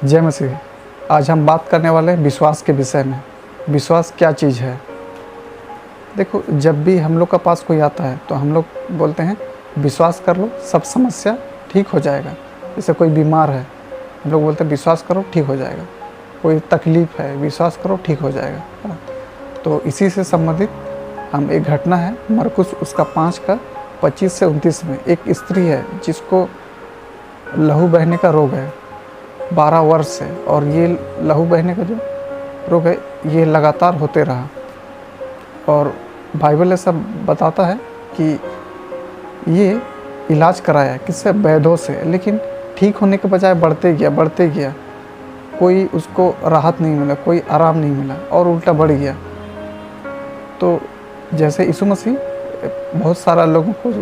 जय मसीह। आज हम बात करने वाले हैं विश्वास के विषय में। विश्वास क्या चीज़ है? देखो, जब भी हम लोग का पास कोई आता है तो हम लोग बोलते हैं विश्वास कर लो, सब समस्या ठीक हो जाएगा। जैसे कोई बीमार है, हम लोग बोलते हैं विश्वास करो ठीक हो जाएगा। कोई तकलीफ़ है, विश्वास करो ठीक हो जाएगा, है ना। तो इसी से संबंधित हम एक घटना है मरकुस उसका 5 का 25 से 29 में एक स्त्री है जिसको लहू बहने का रोग है 12 वर्ष से, और ये लहू बहने का जो रोग है ये लगातार होते रहा। और बाइबल ऐसा बताता है कि ये इलाज कराया किससे? वैद्यों से, लेकिन ठीक होने के बजाय बढ़ते गया। कोई उसको राहत नहीं मिला, कोई आराम नहीं मिला और उल्टा बढ़ गया। तो जैसे यीशु मसीह बहुत सारा लोगों को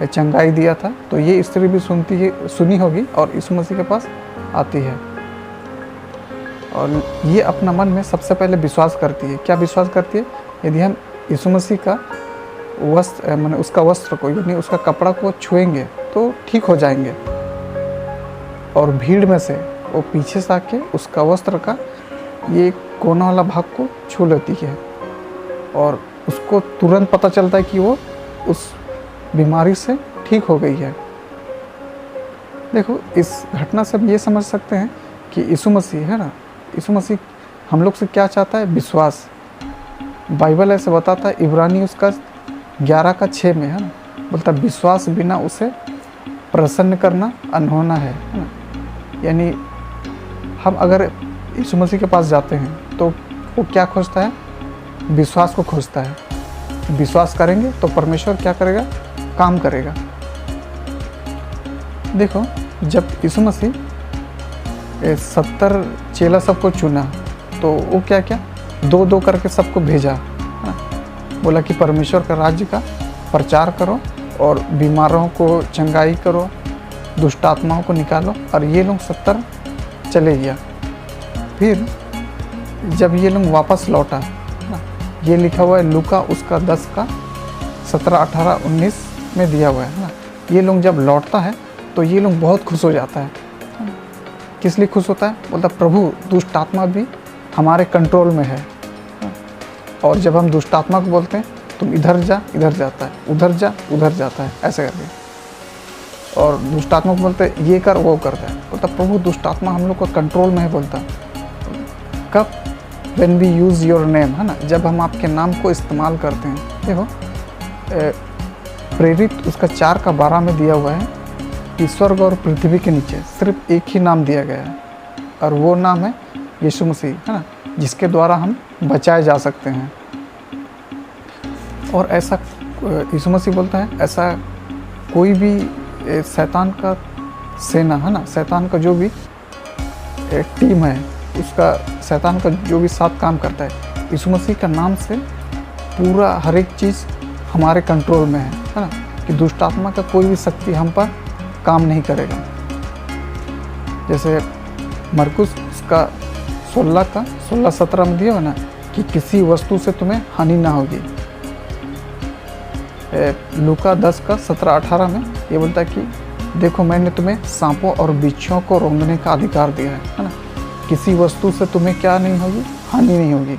चंगाई दिया था, तो ये स्त्री भी सुनी होगी और यीशु मसीह के पास आती है। और ये अपना मन में सबसे पहले विश्वास करती है। क्या विश्वास करती है? यदि हम यीशु मसीह का वस्त्र माने उसका वस्त्र को, यानी उसका कपड़ा को छुएंगे तो ठीक हो जाएंगे। और भीड़ में से वो पीछे से आके उसका वस्त्र का ये कोना वाला भाग को छू लेती है और उसको तुरंत पता चलता है कि वो उस बीमारी से ठीक हो गई है। देखो, इस घटना से हम ये समझ सकते हैं कि यीशु मसीह है ना, यीशु मसीह हम लोग से क्या चाहता है? विश्वास। बाइबल ऐसे बताता है, इब्रानी उसका 11 का 6 में, है ना, बोलता है विश्वास बिना उसे प्रसन्न करना अनहोना है ना। यानी हम अगर यीशु मसीह के पास जाते हैं तो वो क्या खोजता है? विश्वास को खोजता है। विश्वास करेंगे तो परमेश्वर क्या करेगा? काम करेगा। देखो, जब यीशु मसीह 70 चेला सबको चुना तो वो क्या 2-2 करके सबको भेजा। बोला कि परमेश्वर का राज्य का प्रचार करो और बीमारों को चंगाई करो, दुष्ट आत्माओं को निकालो। और ये लोग 70 चले गया। फिर जब ये लोग वापस लौटा, ये लिखा हुआ है लूका उसका 10 का 17, 18, 19 में दिया हुआ है ना। ये लोग जब लौटता है तो ये लोग बहुत खुश हो जाता है। किस लिए खुश होता है? बोलता प्रभु दुष्ट आत्मा भी हमारे कंट्रोल में है। और जब हम दुष्ट आत्मा को बोलते हैं तुम इधर जा, इधर जाता है, उधर जा, उधर जाता है, ऐसे करके। और दुष्ट आत्मा को बोलते हैं ये कर, वो करता है। बोलता प्रभु दुष्ट आत्मा हम लोग को कंट्रोल में है। बोलता कब? When we use your name, है ना, जब हम आपके नाम को इस्तेमाल करते हैं। देखो, प्रेरित उसका 4 का 12 में दिया हुआ है कि स्वर्ग और पृथ्वी के नीचे सिर्फ एक ही नाम दिया गया है और वो नाम है यीशु मसीह, है ना, जिसके द्वारा हम बचाए जा सकते हैं। और ऐसा यीशु मसीह बोलता है, ऐसा कोई भी शैतान का सेना, है ना, शैतान का जो भी टीम है, उसका शैतान का जो भी साथ काम करता है, यीशु मसीह का नाम से पूरा हर एक चीज़ हमारे कंट्रोल में है ना, कि दुष्ट आत्मा का कोई भी शक्ति हम पर काम नहीं करेगा। जैसे मरकुस उसका 16 का 16-17 में दिया हो ना कि किसी वस्तु से तुम्हें हानि ना होगी। लूका 10 का 17-18 में ये बोलता है कि देखो मैंने तुम्हें सांपों और बिच्छुओं को रौंदने का अधिकार दिया है ना। किसी वस्तु से तुम्हें क्या नहीं होगी? हानि नहीं होगी।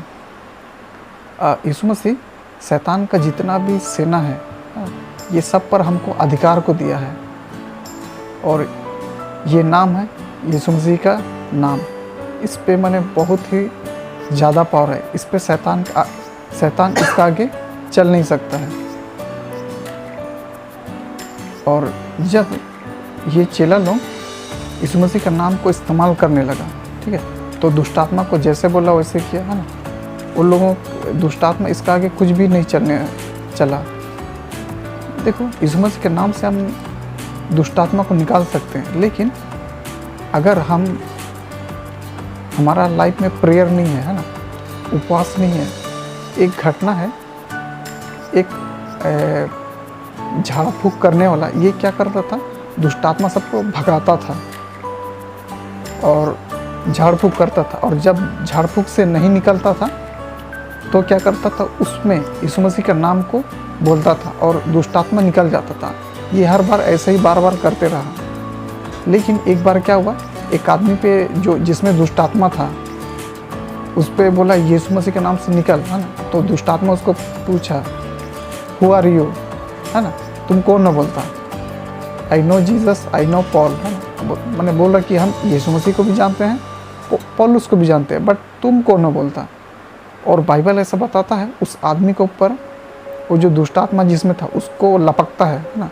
यीशु मसीह शैतान का जितना भी सेना है ये सब पर हमको अधिकार को दिया है। और ये नाम है यीशु मसीह का नाम। इस पे मैंने बहुत ही ज़्यादा पावर है। इस पे शैतान इसका आगे चल नहीं सकता है। और जब ये चेला लोग यीशु मसीह का नाम को इस्तेमाल करने लगा, ठीक है, तो दुष्टात्मा को जैसे बोला वैसे किया, है ना। उन लोगों दुष्टात्मा इसका आगे कुछ भी नहीं चला। देखो, यीशु मसीह के नाम से हम दुष्टात्मा को निकाल सकते हैं, लेकिन अगर हमारा लाइफ में प्रेयर नहीं है ना, उपवास नहीं है। एक घटना है, एक झाड़ फूक करने वाला ये क्या करता था? दुष्टात्मा सबको भगाता था और झाड़ फूक करता था। और जब झाड़ फूक से नहीं निकलता था तो क्या करता था? उसमें यीशु मसीह के नाम को बोलता था और दुष्टात्मा निकल जाता था। ये हर बार ऐसे ही बार बार करते रहा। लेकिन एक बार क्या हुआ एक आदमी पे जो जिसमें दुष्ट आत्मा था, उस पे बोला यीशु मसीह के नाम से निकल, है ना। तो दुष्ट आत्मा उसको पूछा हु आर यू, है ना, तुम कौन ना बोलता। I know Jesus, I know Paul, है ना। मैंने बोल रहा कि हम यीशु मसीह को भी जानते हैं, पौलुस को भी जानते हैं, बट तुम कौन ना बोलता। और बाइबल ऐसा बताता है उस आदमी के ऊपर वो जो दुष्ट आत्मा जिसमें था उसको लपकता है ना,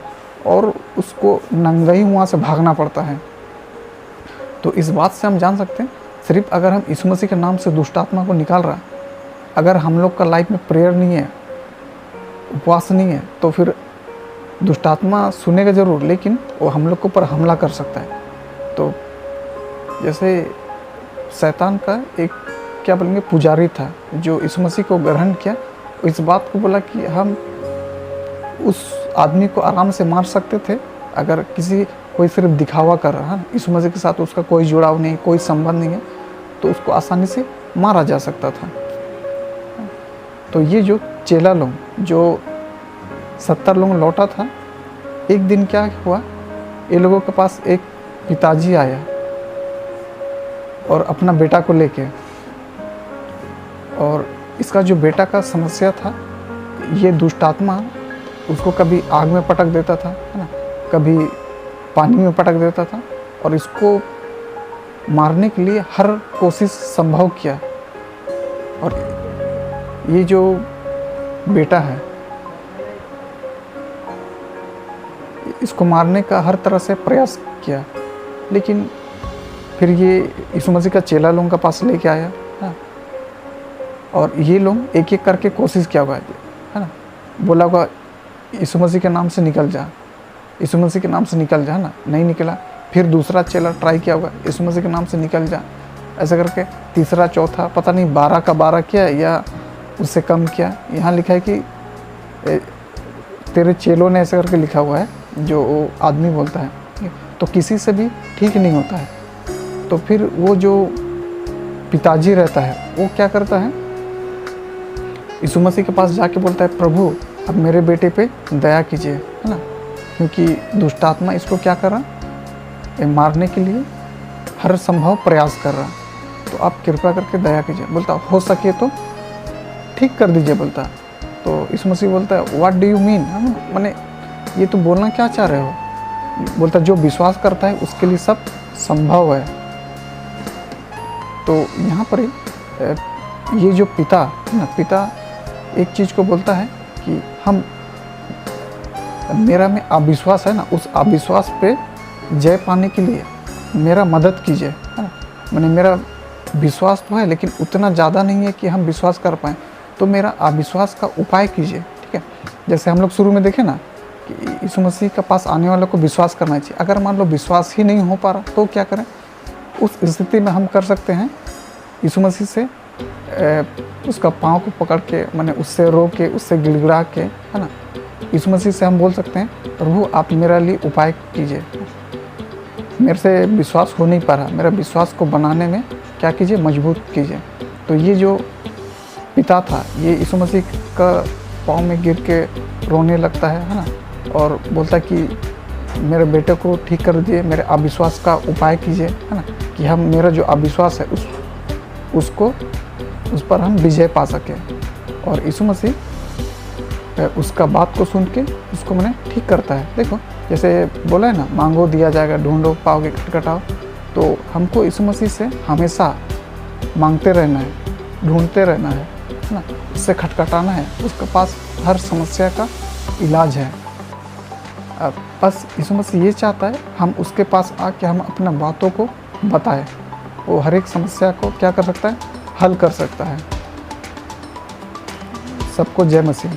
और उसको नंगा ही वहाँ से भागना पड़ता है। तो इस बात से हम जान सकते हैं सिर्फ अगर हम यीशु मसीह के नाम से दुष्ट आत्मा को निकाल रहा, अगर हम लोग का लाइफ में प्रेयर नहीं है, उपवास नहीं है, तो फिर दुष्ट आत्मा सुनेगा ज़रूर, लेकिन वो हम लोग के ऊपर हमला कर सकता है। तो जैसे शैतान का एक क्या बोलेंगे पुजारी था जो यीशु मसीह को ग्रहण किया, इस बात को बोला कि हम उस आदमी को आराम से मार सकते थे अगर कोई सिर्फ दिखावा कर रहा है, यीशु मसीह के साथ उसका कोई जुड़ाव नहीं, कोई संबंध नहीं है, तो उसको आसानी से मारा जा सकता था। तो ये जो चेला लोग जो 70 लोग लौटा था, एक दिन क्या हुआ, ये लोगों के पास एक पिताजी आया और अपना बेटा को लेके, और इसका जो बेटा का समस्या था, ये दुष्ट आत्मा उसको कभी आग में पटक देता था, है ना, कभी पानी में पटक देता था, और इसको मारने के लिए हर कोशिश संभव किया। और ये जो बेटा है, इसको मारने का हर तरह से प्रयास किया, लेकिन फिर ये यीशु मसीह का चेला लोगों के पास लेके आया, है, और ये लोग एक एक करके कोशिश किया हुआ है ना, बोला होगा यीशु मसीह के नाम से निकल जा, यीशु मसीह के नाम से निकल जा, ना, नहीं निकला। फिर दूसरा चेला ट्राई किया होगा यीशु मसीह के नाम से निकल जा, ऐसा करके तीसरा चौथा पता नहीं 12 का 12 किया या उससे कम किया। यहाँ लिखा है कि तेरे चेलों ने ऐसा करके लिखा हुआ है, जो आदमी बोलता है, तो किसी से भी ठीक नहीं होता है। तो फिर वो जो पिताजी रहता है वो क्या करता है, यीशु मसीह के पास जाके बोलता है प्रभु अब मेरे बेटे पे दया कीजिए, है ना, क्योंकि दुष्ट आत्मा इसको क्या कर रहा, मारने के लिए हर संभव प्रयास कर रहा, तो आप कृपा करके दया कीजिए। बोलता हो सके तो ठीक कर दीजिए, बोलता। तो यीशु मसीह बोलता है व्हाट डू यू मीन, मैंने ये तो बोलना क्या चाह रहे हो। बोलता जो विश्वास करता है उसके लिए सब संभव है। तो यहाँ पर ये जो पिता है ना, पिता एक चीज़ को बोलता है कि हम मेरा में अविश्वास है ना, उस अविश्वास पे जय पाने के लिए मेरा मदद कीजिए, है ना। मैंने मेरा विश्वास तो है लेकिन उतना ज़्यादा नहीं है कि हम विश्वास कर पाएँ, तो मेरा अविश्वास का उपाय कीजिए, ठीक है। जैसे हम लोग शुरू में देखें ना कि यीशु मसीह के पास आने वालों को विश्वास करना चाहिए। अगर मान लो विश्वास ही नहीं हो पा रहा तो क्या करें, उस स्थिति में हम कर सकते हैं यीशु मसीह से उसका पाँव को पकड़ के, मैंने उससे रो के, उससे गिड़गिड़ा के, है ना, यीशु मसीह से हम बोल सकते हैं प्रभु आप मेरे लिए उपाय कीजिए, मेरे से विश्वास हो नहीं पा रहा, मेरा विश्वास को बनाने में क्या कीजिए, मजबूत कीजिए। तो ये जो पिता था ये यीशु मसीह का पाँव में गिर के रोने लगता है ना, और बोलता कि मेरे बेटे को ठीक कर दीजिए, मेरे अविश्वास का उपाय कीजिए, है ना, कि हम मेरा जो अविश्वास है उस पर हम विजय पा सकें। और यीशु मसीह उसका बात को सुन के उसको मैंने ठीक करता है। देखो जैसे बोला है ना, मांगो दिया जाएगा, ढूंढो पाओगे, खटखटाओ। तो हमको यीशु मसीह से हमेशा मांगते रहना है, ढूंढते रहना है ना, उससे खटखटाना है, उसके पास हर समस्या का इलाज है। बस यीशु मसीह ये चाहता है हम उसके पास आके हम अपना बातों को बताएं, वो हर एक समस्या को क्या कर सकता है, हल कर सकता है। सबको जय मसीह।